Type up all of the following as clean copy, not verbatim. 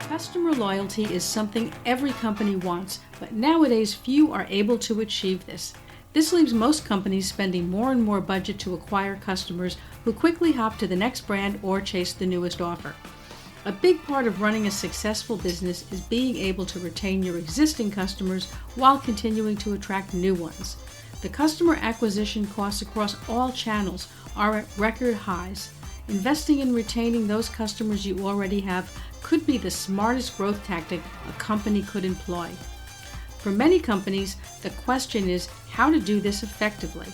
Customer loyalty is something every company wants, but nowadays few are able to achieve this. This leaves most companies spending more and more budget to acquire customers who quickly hop to the next brand or chase the newest offer. A big part of running a successful business is being able to retain your existing customers while continuing to attract new ones. The customer acquisition costs across all channels are at record highs. Investing in retaining those customers you already have could be the smartest growth tactic a company could employ. For many companies, the question is how to do this effectively.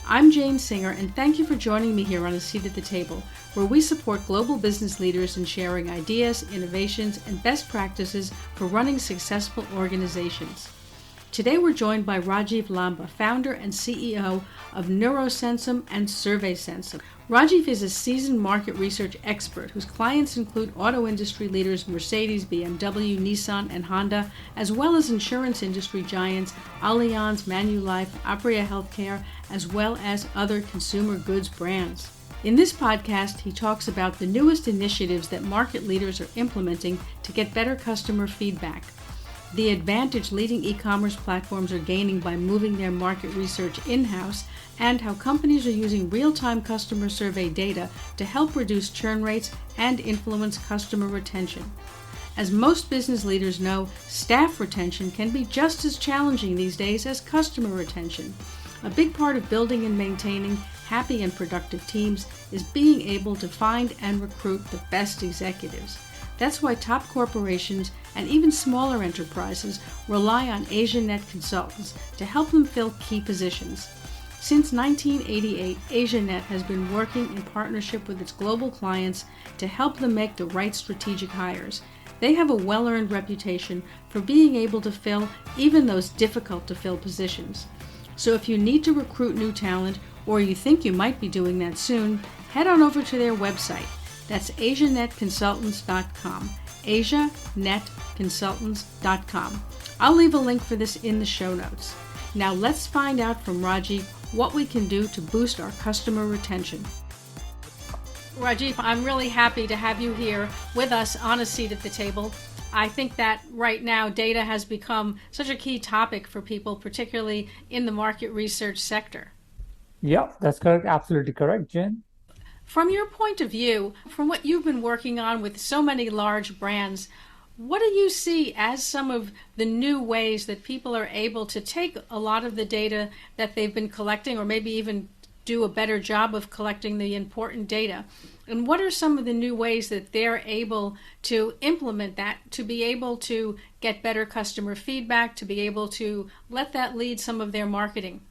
I'm Jane Singer, and thank you for joining me here on A Seat at the Table, where we support global business leaders in sharing ideas, innovations, and best practices for running successful organizations. Today we're joined by Rajiv Lamba, founder and CEO of Neurosensum and SurveySensum. Rajiv is a seasoned market research expert whose clients include auto industry leaders Mercedes, BMW, Nissan, and Honda, as well as insurance industry giants Allianz, Manulife, Apria Healthcare, as well as other consumer goods brands. In this podcast, he talks about the newest initiatives that market leaders are implementing to get better customer feedback, the advantage leading e-commerce platforms are gaining by moving their market research in-house, and how companies are using real-time customer survey data to help reduce churn rates and influence customer retention. As most business leaders know, staff retention can be just as challenging these days as customer retention. A big part of building and maintaining happy and productive teams is being able to find and recruit the best executives. That's why top corporations and even smaller enterprises rely on AsiaNet consultants to help them fill key positions. Since 1988, AsiaNet has been working in partnership with its global clients to help them make the right strategic hires. They have a well-earned reputation for being able to fill even those difficult-to-fill positions. So if you need to recruit new talent, or you think you might be doing that soon, head on over to their website. That's AsiaNetConsultants.com, AsiaNetConsultants.com. I'll leave a link for this in the show notes. Now let's find out from Rajiv what we can do to boost our customer retention. Rajiv, I'm really happy to have you here with us on A Seat at the Table. I think that right now data has become such a key topic for people, particularly in the market research sector. Yeah, that's correct. Absolutely correct, Jen. From your point of view, from what you've been working on with so many large brands, what do you see as some of the new ways that people are able to take a lot of the data that they've been collecting, or maybe even do a better job of collecting the important data? And what are some of the new ways that they're able to implement that to be able to get better customer feedback, to be able to let that lead some of their marketing?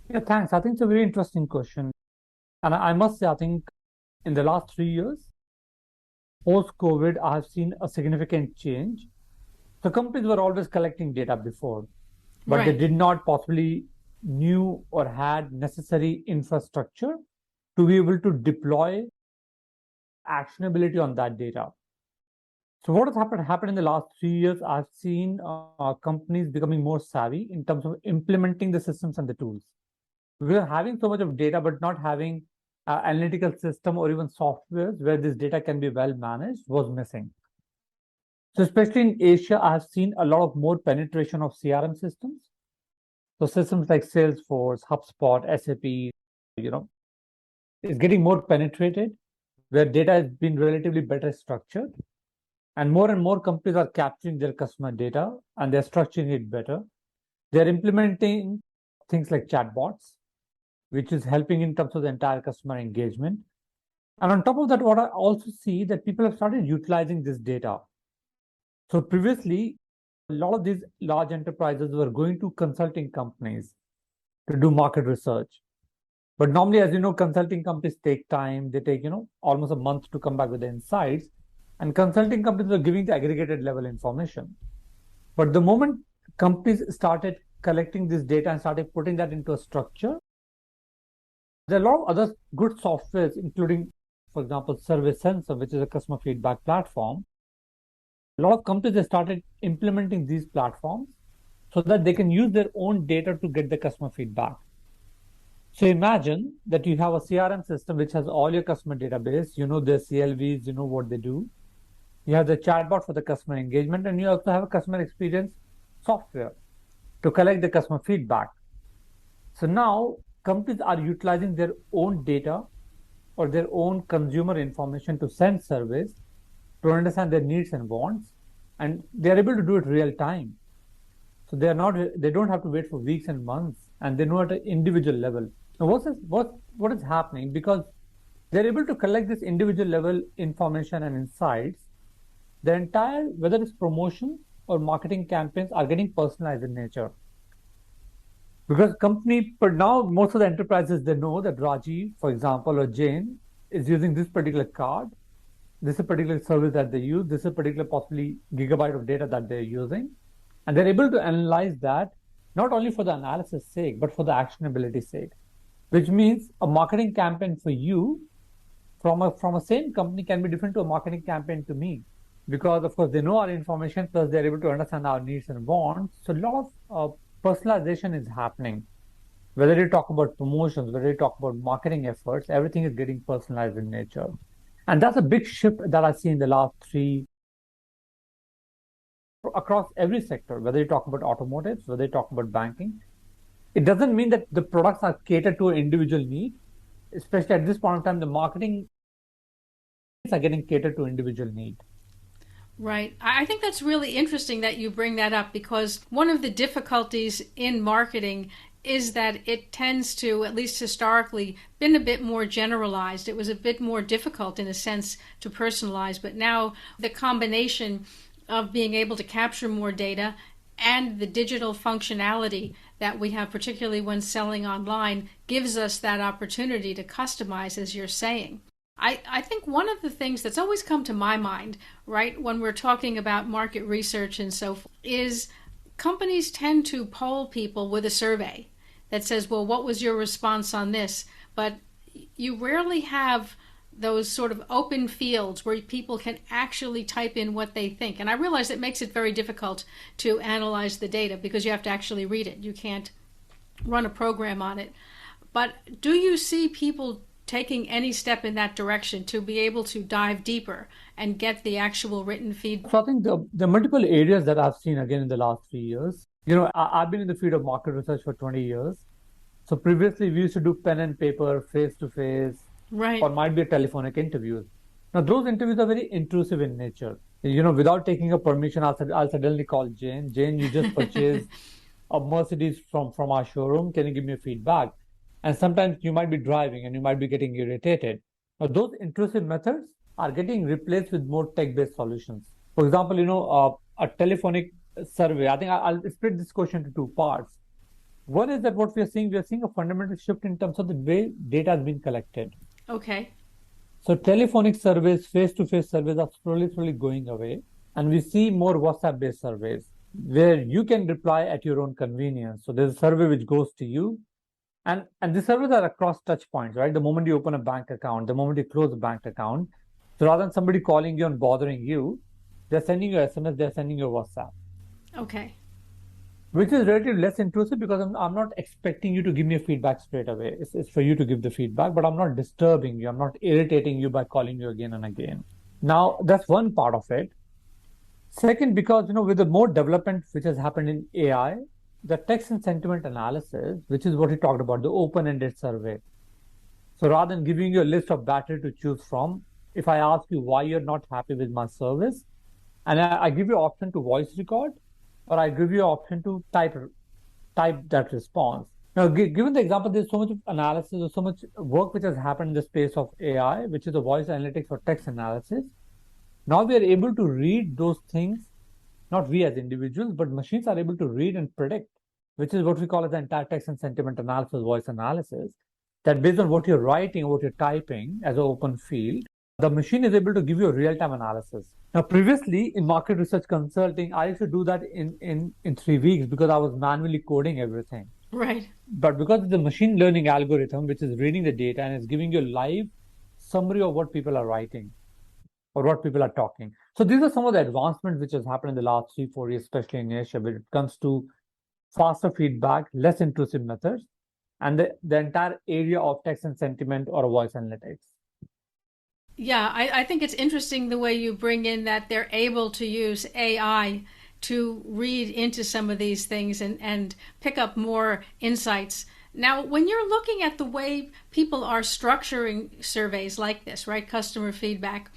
Yeah, thanks. I think it's a very interesting question. And I must say, I think in the last 3 years, post-COVID, I have seen a significant change. So companies were always collecting data before, but they did not possibly knew or had necessary infrastructure to be able to deploy actionability on that data. So what has happened in the last 3 years, I've seen companies becoming more savvy in terms of implementing the systems and the tools. We are having so much of data, but not having analytical system or even softwares where this data can be well managed was missing. So especially in Asia, I have seen a lot of more penetration of CRM systems. So systems like Salesforce, HubSpot, SAP, is getting more penetrated, where data has been relatively better structured. And more companies are capturing their customer data and they're structuring it better. They're implementing things like chatbots, which is helping in terms of the entire customer engagement. And on top of that, what I also see that people have started utilizing this data. So previously, a lot of these large enterprises were going to consulting companies to do market research. But normally, as you know, consulting companies take time. They take, almost a month to come back with the insights. And consulting companies were giving the aggregated level information. But the moment companies started collecting this data and started putting that into a structure, there are a lot of other good softwares, including, for example, SurveySensum, which is a customer feedback platform. A lot of companies have started implementing these platforms so that they can use their own data to get the customer feedback. So imagine that you have a CRM system which has all your customer database, you know their CLVs, you know what they do. You have the chatbot for the customer engagement, and you also have a customer experience software to collect the customer feedback. So now companies are utilizing their own data or their own consumer information to send surveys to understand their needs and wants, and they are able to do it real time. So they don't have to wait for weeks and months, and they know at an individual level. Now, what is happening? Because they're able to collect this individual level information and insights, the entire, whether it's promotion or marketing campaigns, are getting personalized in nature. Because company, but now most of the enterprises, they know that Raji, for example, or Jane is using this particular card, this is a particular service that they use, this is a particular possibly gigabyte of data that they're using, and they're able to analyze that not only for the analysis sake, but for the actionability sake, which means a marketing campaign for you from a same company can be different to a marketing campaign to me, because of course they know our information, plus they're able to understand our needs and wants. So a lot of personalization is happening. Whether you talk about promotions, whether you talk about marketing efforts, everything is getting personalized in nature. And that's a big shift that I see in the last three across every sector, whether you talk about automotives, whether you talk about banking. It doesn't mean that the products are catered to an individual need, especially at this point in time, the marketing are getting catered to individual need. Right. I think that's really interesting that you bring that up, because one of the difficulties in marketing is that it tends to, at least historically, been a bit more generalized. It was a bit more difficult in a sense to personalize, but now the combination of being able to capture more data and the digital functionality that we have, particularly when selling online, gives us that opportunity to customize, as you're saying. I think one of the things that's always come to my mind, right, when we're talking about market research and so forth, is companies tend to poll people with a survey that says, well, what was your response on this? But you rarely have those sort of open fields where people can actually type in what they think. And I realize it makes it very difficult to analyze the data because you have to actually read it. You can't run a program on it. But do you see people taking any step in that direction to be able to dive deeper and get the actual written feedback? So I think the multiple areas that I've seen again in the last 3 years, I've been in the field of market research for 20 years. So previously we used to do pen and paper, face to face, Right. or might be a telephonic interviews. Now those interviews are very intrusive in nature. Without taking a permission, I'll suddenly call Jane. Jane, you just purchased a Mercedes from our showroom. Can you give me a feedback? And sometimes you might be driving and you might be getting irritated. Now those intrusive methods are getting replaced with more tech-based solutions. For example, a telephonic survey. I think I'll split this question into two parts. One is that what we are seeing a fundamental shift in terms of the way data has been collected. Okay. So telephonic surveys, face-to-face surveys are slowly going away. And we see more WhatsApp-based surveys where you can reply at your own convenience. So there's a survey which goes to you. And the surveys are across touch points, right? The moment you open a bank account, the moment you close a bank account. So rather than somebody calling you and bothering you, they're sending you SMS, they're sending you WhatsApp. Okay. Which is relatively less intrusive because I'm not expecting you to give me a feedback straight away. It's for you to give the feedback, but I'm not disturbing you. I'm not irritating you by calling you again and again. Now, that's one part of it. Second, because, with the more development which has happened in AI, the text and sentiment analysis, which is what we talked about, the open-ended survey. So rather than giving you a list of battery to choose from, if I ask you why you're not happy with my service, and I give you option to voice record, or I give you an option to type that response. Now, given the example, there's so much analysis, there's so much work which has happened in the space of AI, which is the voice analytics or text analysis. Now we are able to read those things, not we as individuals, but machines are able to read and predict, which is what we call as the entire text and sentiment analysis, voice analysis, that based on what you're writing, what you're typing as an open field, the machine is able to give you a real-time analysis. Now, previously in market research consulting, I used to do that in 3 weeks because I was manually coding everything. Right. But because of the machine learning algorithm, which is reading the data and is giving you a live summary of what people are writing or what people are talking. So these are some of the advancements which has happened in the last 3-4 years, especially in Asia, when it comes to faster feedback, less intrusive methods, and the entire area of text and sentiment or voice analytics. Yeah, I think it's interesting the way you bring in that they're able to use AI to read into some of these things and pick up more insights. Now, when you're looking at the way people are structuring surveys like this, right, customer feedback,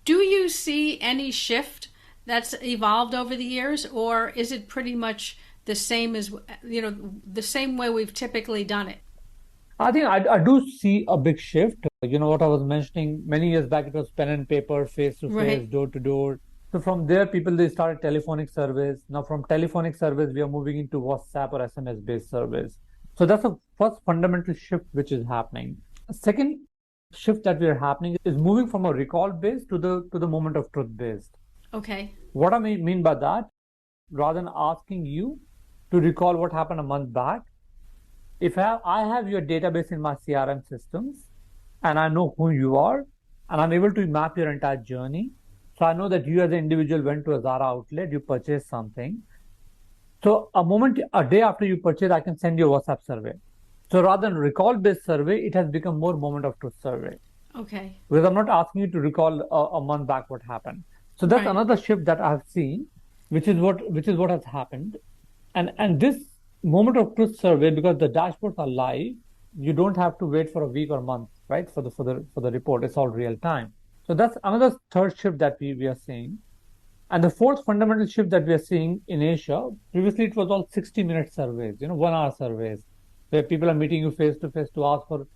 do you see any shift that's evolved over the years, or is it pretty much the same as, the same way we've typically done it? I think I do see a big shift. You know what I was mentioning many years back, it was pen and paper, face to face, Right. door to door. So from there, people they started telephonic surveys. Now from telephonic surveys, we are moving into WhatsApp or SMS based surveys. So that's the first fundamental shift which is happening. A second shift that we are happening is moving from a recall based to the moment of truth based. Okay. What I mean by that, rather than asking you to recall what happened a month back, if I have your database in my CRM systems and I know who you are and I'm able to map your entire journey. So I know that you as an individual went to a Zara outlet, you purchased something. So a day after you purchase, I can send you a WhatsApp survey. So rather than recall based survey, it has become more moment of truth survey Okay. because I'm not asking you to recall a month back what happened. So that's Right. another shift that I have seen, which is what has happened. And this moment of truth survey, because the dashboards are live, you don't have to wait for a week or month, right? For the report. It's all real time. So that's another third shift that we are seeing. And the fourth fundamental shift that we are seeing in Asia, previously it was all 60-minute surveys, 1 hour surveys, where people are meeting you face to face to ask for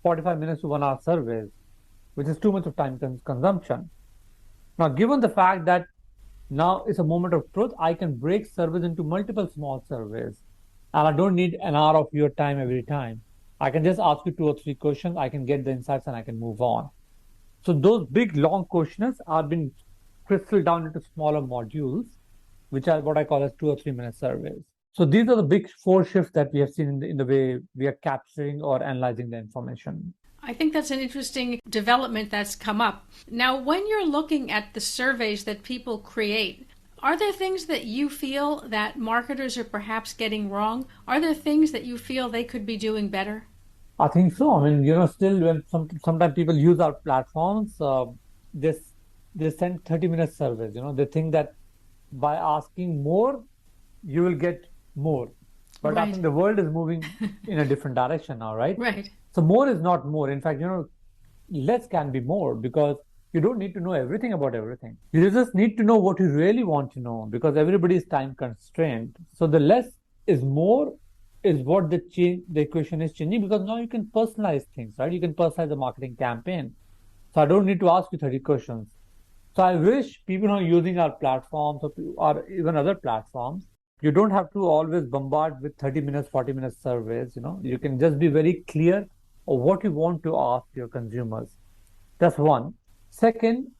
45 minutes to 1 hour surveys, which is too much of time consumption. Now, given the fact that now it's a moment of truth, I can break surveys into multiple small surveys. And I don't need an hour of your time every time. I can just ask you 2 or 3 questions, I can get the insights and I can move on. So those big long questions are being crystalled down into smaller modules, which are what I call as 2 or 3 minute surveys. So these are the big four shifts that we have seen in the way we are capturing or analyzing the information. I think that's an interesting development that's come up. Now, when you're looking at the surveys that people create, are there things that you feel that marketers are perhaps getting wrong? Are there things that you feel they could be doing better? I think so. I mean, still when sometimes people use our platforms, they they send 30-minute surveys. They think that by asking more, you will get more. But I Right. think the world is moving in a different direction now, right? Right. So more is not more. In fact, less can be more because you don't need to know everything about everything. You just need to know what you really want to know because everybody is time constrained. So the less is more is what the equation is changing because now you can personalize things, right? You can personalize the marketing campaign. So I don't need to ask you 30 questions. So I wish people who are using our platforms or even other platforms, you don't have to always bombard with 30 minutes, 40 minutes surveys. You can just be very clear of what you want to ask your consumers. That's one. Second,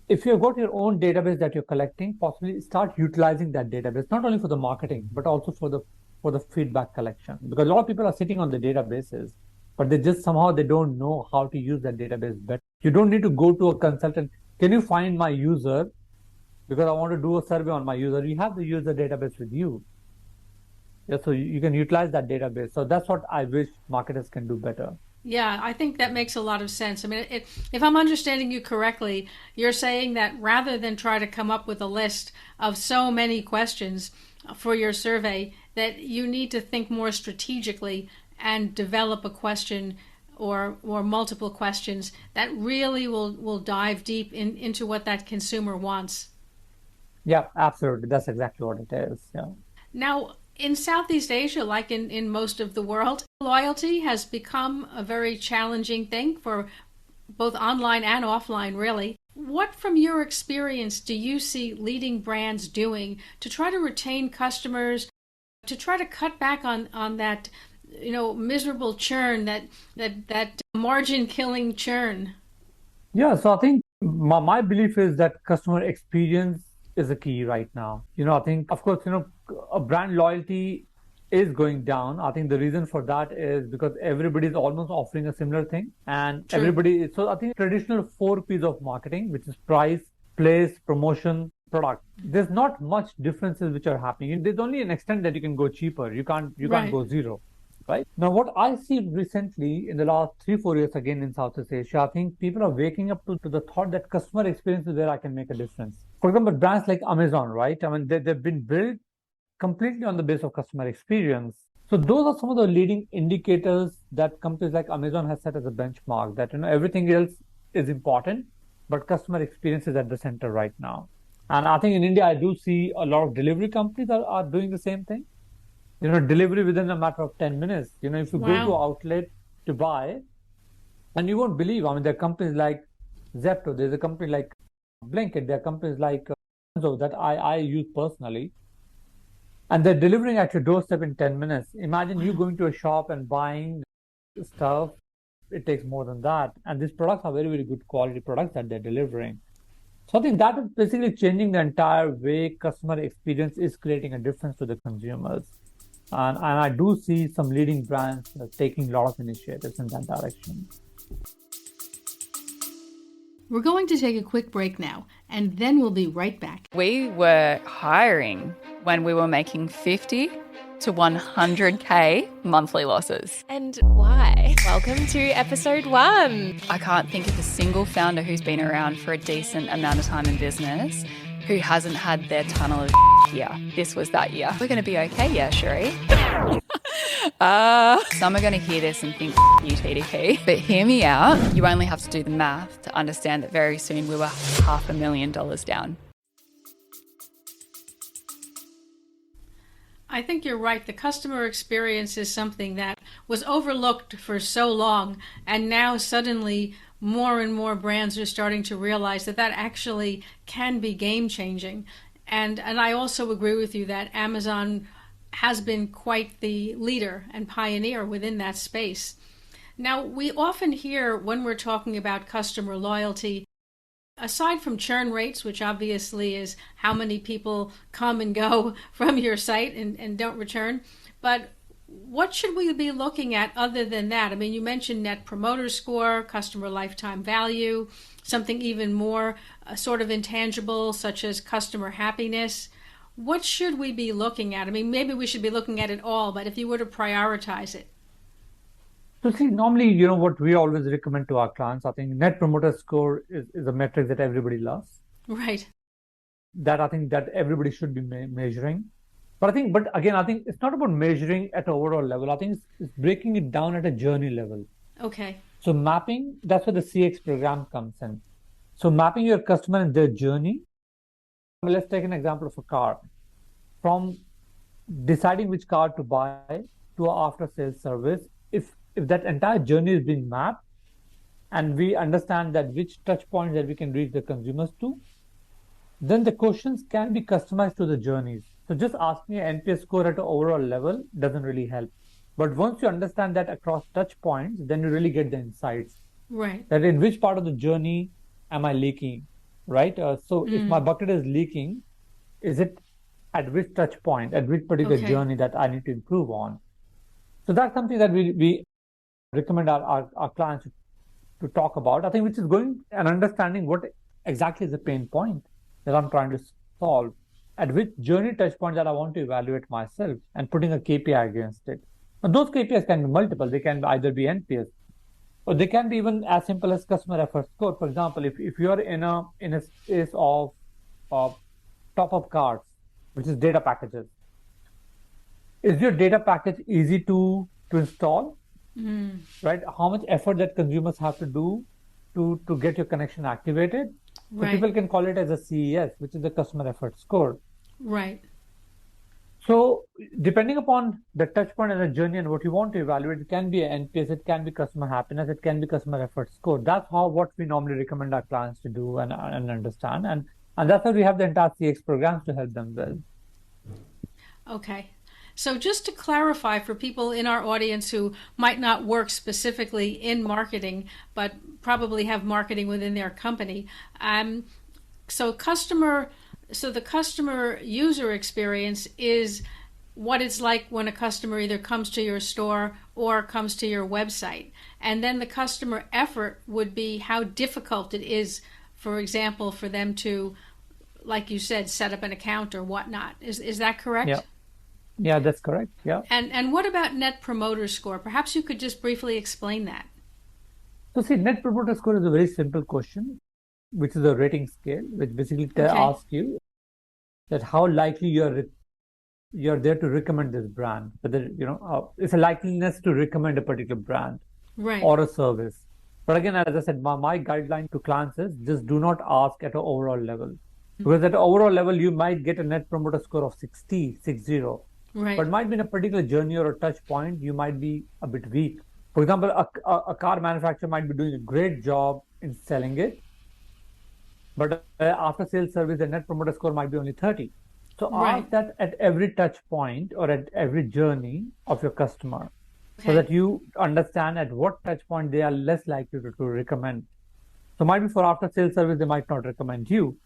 if you've got your own database that you're collecting, possibly start utilizing that database, not only for the marketing, but also for the feedback collection. Because a lot of people are sitting on the databases, but they just somehow they don't know how to use that database better. You don't need to go to a consultant. Can you find my user? Because I want to do a survey on my user. You have the user database with you. Yeah, so you can utilize that database. So that's what I wish marketers can do better. Yeah, I think that makes a lot of sense. I mean, if I'm understanding you correctly, you're saying that rather than try to come up with a list of so many questions for your survey, that you need to think more strategically and develop a question or multiple questions that really will dive deep into what that consumer wants. Yeah, absolutely. That's exactly what it is. Yeah. Now, in Southeast Asia, like in most of the world, loyalty has become a very challenging thing for both online and offline, really. What, from your experience, do you see leading brands doing to try to retain customers, to try to cut back on that, miserable churn, that margin killing churn? Yeah, so I think my belief is that customer experience is a key right now. I think, of course, a brand loyalty is going down. I think the reason for that is because everybody is almost offering a similar thing, and True. so I think traditional four P's of marketing, which is price, place, promotion, product. There's not much differences which are happening. There's only an extent that you can go cheaper. You can't Right. go zero, right? Now, what I see recently in the last 3, 4 years again in Southeast Asia, I think people are waking up to the thought that customer experience is where I can make a difference. For example, brands like Amazon, right? I mean, they've been built completely on the base of customer experience. So those are some of the leading indicators that companies like Amazon has set as a benchmark that, everything else is important, but customer experience is at the center right now. And I think in India, I do see a lot of delivery companies are doing the same thing. Delivery within a matter of 10 minutes. If you go to Wow. an outlet to buy, and you won't believe, I mean, there are companies like Zepto, there's a company like Blinkit, there are companies like that I use personally, and they're delivering at your doorstep in 10 minutes. Imagine you Wow. going to a shop and buying stuff. It takes more than that. And these products are very, very good quality products that they're delivering. So I think that is basically changing the entire way customer experience is creating a difference to the consumers. And I do see some leading brands taking a lot of initiatives in that direction. We're going to take a quick break now, and then we'll be right back. We were hiring when we were making 50 to 100K monthly losses. And why? Welcome to episode 1. I can't think of a single founder who's been around for a decent amount of time in business who hasn't had their tunnel of year. This was that year. We're going to be okay, yeah, Sheree. Some are going to hear this and think, you TDP. But hear me out. You only have to do the math to understand that very soon we were $500,000 down. I think you're right. The customer experience is something that was overlooked for so long, and now suddenly more and more brands are starting to realize that actually can be game changing. And I also agree with you that Amazon has been quite the leader and pioneer within that space. Now, we often hear when we're talking about customer loyalty, aside from churn rates, which obviously is how many people come and go from your site and don't return, but what should we be looking at other than that? I mean, you mentioned Net Promoter Score, customer lifetime value, something even more sort of intangible, such as customer happiness. What should we be looking at? I mean, maybe we should be looking at it all, but if you were to prioritize it. So see, normally, what we always recommend to our clients, I think Net Promoter Score is a metric that everybody loves. Right. That I think that everybody should be measuring. But again, I think it's not about measuring at an overall level. I think it's breaking it down at a journey level. Okay. So mapping, that's where the CX program comes in. So mapping your customer and their journey. Let's take an example of a car. From deciding which car to buy to our after sales service, if that entire journey is being mapped and we understand that which touch points that we can reach the consumers to, then the questions can be customized to the journeys. So just asking an NPS score at an overall level doesn't really help. But once you understand that across touch points, then you really get the insights. Right. That in which part of the journey am I leaking, right? So if my bucket is leaking, is it at which touch point, at which particular journey that I need to improve on? So that's something that we recommend our clients to talk about. I think which is going and understanding what exactly is the pain point that I'm trying to solve, at which journey touch point that I want to evaluate myself and putting a KPI against it. And those KPIs can be multiple. They can either be NPS, or they can be even as simple as customer effort score. For example, if you're in a space of top-up cards, which is data packages, is your data package easy to install? Right? How much effort that consumers have to do to get your connection activated? So people can call it as a CES, which is the customer effort score. Right. So depending upon the touch point and the journey and what you want to evaluate, it can be an NPS, it can be customer happiness, it can be customer effort score. That's what we normally recommend our clients to do and understand. And that's why we have the entire CX programs to help them build. Okay. So just to clarify for people in our audience who might not work specifically in marketing, but probably have marketing within their company, so the customer user experience is what it's like when a customer either comes to your store or comes to your website. And then the customer effort would be how difficult it is, for example, for them to, like you said, set up an account or whatnot. Is that correct? Yeah. Yeah, that's correct. Yeah. And what about Net Promoter Score? Perhaps you could just briefly explain that. So see, Net Promoter Score is a very simple question, which is a rating scale, which basically Okay. asks you that how likely you're there to recommend this brand. Whether it's a likeliness to recommend a particular brand Right. or a service. But again, as I said, my guideline to clients is just do not ask at an overall level. Because at an overall level, you might get a net promoter score of 60, Right. but might be in a particular journey or a touch point, you might be a bit weak. For example, a car manufacturer might be doing a great job in selling it, but after sales service, the net promoter score might be only 30. So Right. ask that at every touch point or at every journey of your customer, so Okay. that you understand at what touch point they are less likely to recommend. So might be for after sales service, they might not recommend you.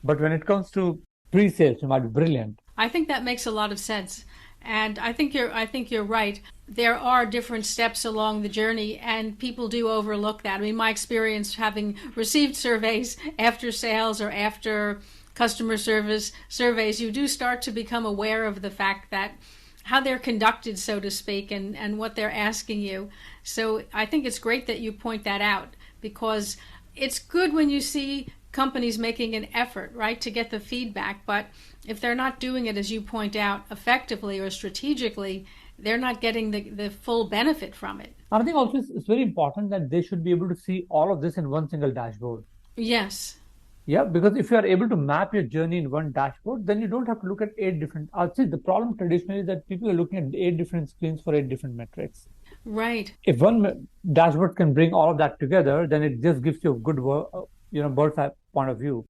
But when it comes to pre-sales, you might be brilliant. I think that makes a lot of sense. And I think you're right. There are different steps along the journey and people do overlook that. I mean, my experience having received surveys after sales or after customer service surveys, you do start to become aware of the fact that how they're conducted, so to speak, and what they're asking you. So I think it's great that you point that out because it's good when you see companies making an effort, right, to get the feedback. But if they're not doing it, as you point out, effectively or strategically, they're not getting the full benefit from it. And I think also it's very important that they should be able to see all of this in one single dashboard. Yes. Yeah, because if you are able to map your journey in one dashboard, then you don't have to look at eight different. I'd say the problem traditionally is that people are looking at eight different screens for eight different metrics. Right. If one dashboard can bring all of that together, then it just gives you a good, bird's eye point of view,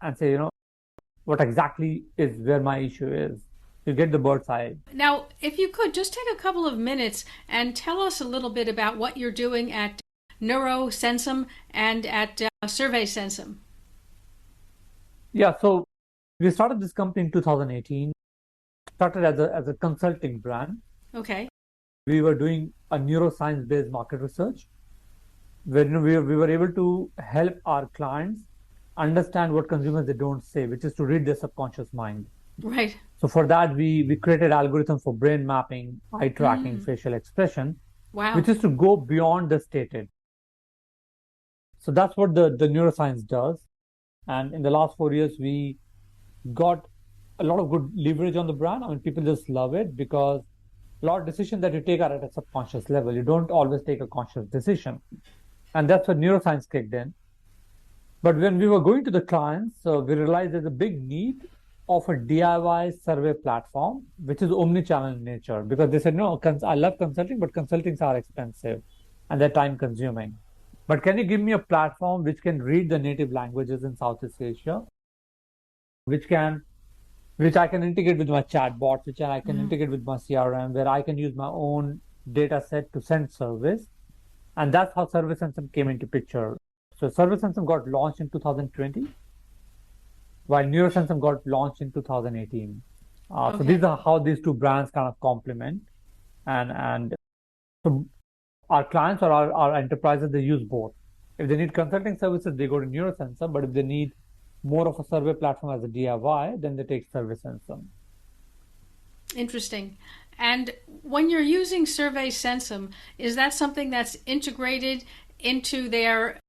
and say, what exactly is where my issue is. You get the bird's eye. Now, if you could just take a couple of minutes and tell us a little bit about what you're doing at NeuroSensum and at SurveySensum. Yeah, so we started this company in 2018. Started as a consulting brand. Okay. We were doing a neuroscience-based market research, where we were able to help our clients understand what consumers they don't say, which is to read their subconscious mind. Right. So for that, we created algorithms for brain mapping, eye tracking, facial expression, Wow. which is to go beyond the stated. So that's what the neuroscience does. And in the last 4 years, we got a lot of good leverage on the brand. I mean, people just love it because a lot of decisions that you take are at a subconscious level. You don't always take a conscious decision. And that's where neuroscience kicked in. But when we were going to the clients, we realized there's a big need of a DIY survey platform, which is omni-channel in nature, because they said, no, I love consulting, but consultings are expensive and they're time consuming. But can you give me a platform which can read the native languages in Southeast Asia, which I can integrate with my chatbots, which I can integrate with my CRM, where I can use my own data set to send service. And that's how SurveySensum came into picture. So SurveySensum got launched in 2020, while NeuroSensum got launched in 2018. So these are how these two brands kind of complement. And so our clients or our enterprises, they use both. If they need consulting services, they go to NeuroSensum. But if they need more of a survey platform as a DIY, then they take SurveySensum. Interesting. And when you're using SurveySensum, is that something that's integrated into their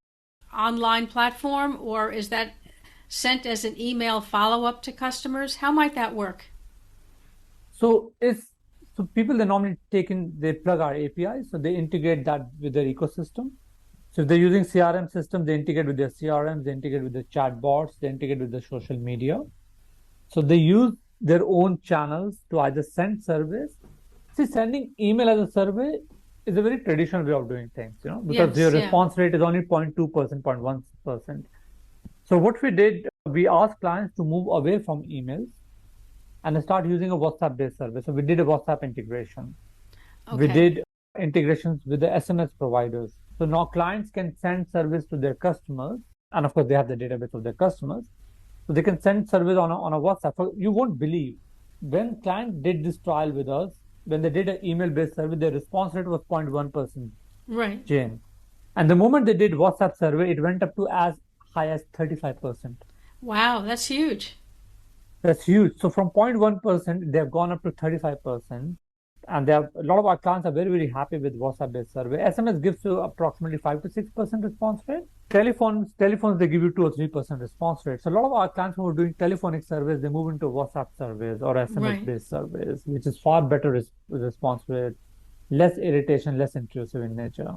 online platform, or is that sent as an email follow-up to customers? How might that work? So people, they normally they plug our APIs, so they integrate that with their ecosystem. So if they're using CRM system, they integrate with their CRM, they integrate with the chatbots, they integrate with the social media. So they use their own channels to either send surveys. See, sending email as a survey is a very traditional way of doing things, because your response rate is only 0.2%, 0.1%. So what we did, we asked clients to move away from emails and start using a WhatsApp-based service. So we did a WhatsApp integration. We did integrations with the SMS providers. So now clients can send service to their customers, and of course they have the database of their customers. So they can send service on a WhatsApp. So you won't believe, when clients did this trial with us, when they did an email-based survey, their response rate was 0.1%. Right. Jane. And the moment they did WhatsApp survey, it went up to as high as 35%. Wow, that's huge. That's huge. So from 0.1%, they've gone up to 35%. And they have a lot of our clients are very, very happy with WhatsApp-based survey. SMS gives you approximately 5 to 6% response rate. Telephones, they give you 2 or 3% response rate. So a lot of our clients who are doing telephonic surveys, they move into WhatsApp surveys or Right. SMS-based surveys, which is far better response rate, less irritation, less intrusive in nature.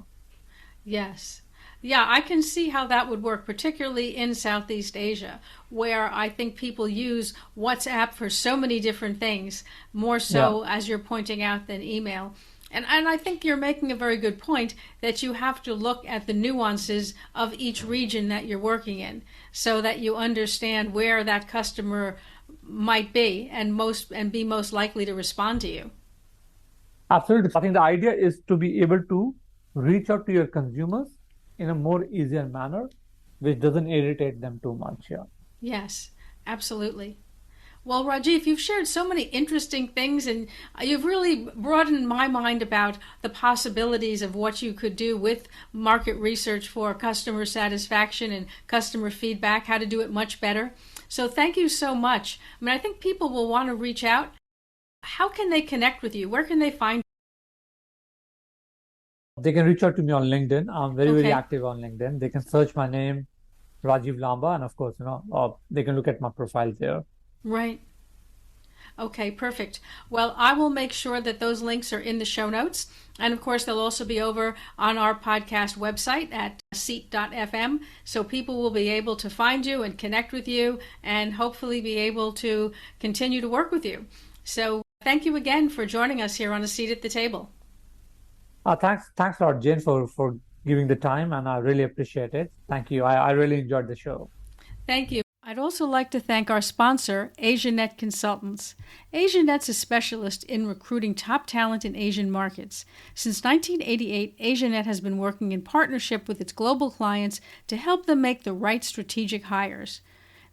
Yes. Yeah, I can see how that would work, particularly in Southeast Asia, where I think people use WhatsApp for so many different things, more Yeah, so, as you're pointing out, than email. And I think you're making a very good point that you have to look at the nuances of each region that you're working in so that you understand where that customer might be and be most likely to respond to you. absolutely. I think the idea is to be able to reach out to your consumers in a more easier manner, which doesn't irritate them too much. Yeah. Yes, absolutely. Well, Rajiv, you've shared so many interesting things and you've really broadened my mind about the possibilities of what you could do with market research for customer satisfaction and customer feedback, how to do it much better. So thank you so much. I mean, I think people will want to reach out. How can they connect with you? Where can they find They can reach out to me on LinkedIn. I'm very, you? very Okay, active on LinkedIn. They can search my name, Rajiv Lamba, and of course, they can look at my profile there. right. Okay, perfect. Well, I will make sure that those links are in the show notes. And of course, they'll also be over on our podcast website at seat.fm. So people will be able to find you and connect with you and hopefully be able to continue to work with you. So thank you again for joining us here on A Seat at the Table. Thanks a lot, Jane, for giving the time, and I really appreciate it. Thank you. I really enjoyed the show. Thank you. I'd also like to thank our sponsor, AsiaNet Consultants. AsiaNet's a specialist in recruiting top talent in Asian markets. Since 1988, AsiaNet has been working in partnership with its global clients to help them make the right strategic hires.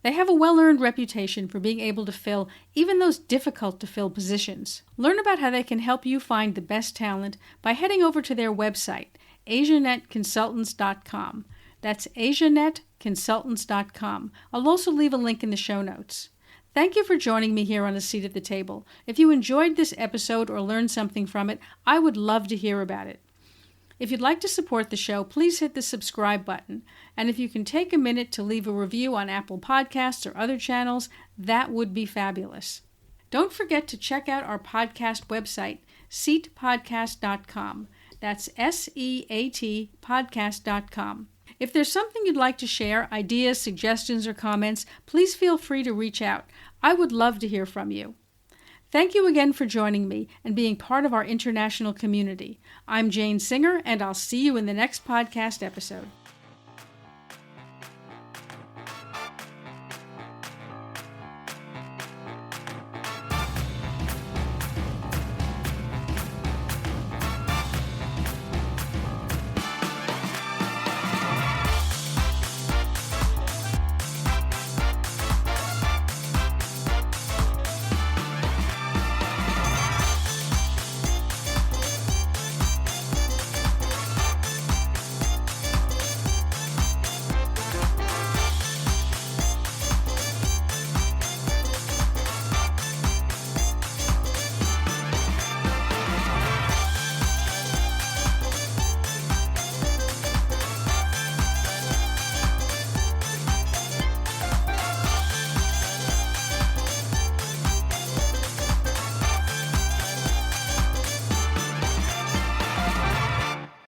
They have a well-earned reputation for being able to fill even those difficult-to-fill positions. Learn about how they can help you find the best talent by heading over to their website, asianetconsultants.com. That's asianetconsultants.com. I'll also leave a link in the show notes. Thank you for joining me here on A Seat at the Table. If you enjoyed this episode or learned something from it, I would love to hear about it. If you'd like to support the show, please hit the subscribe button. And if you can take a minute to leave a review on Apple Podcasts or other channels, that would be fabulous. Don't forget to check out our podcast website, seatpodcast.com. That's SEAT podcast.com. If there's something you'd like to share, ideas, suggestions, or comments, please feel free to reach out. I would love to hear from you. Thank you again for joining me and being part of our international community. I'm Jane Singer, and I'll see you in the next podcast episode.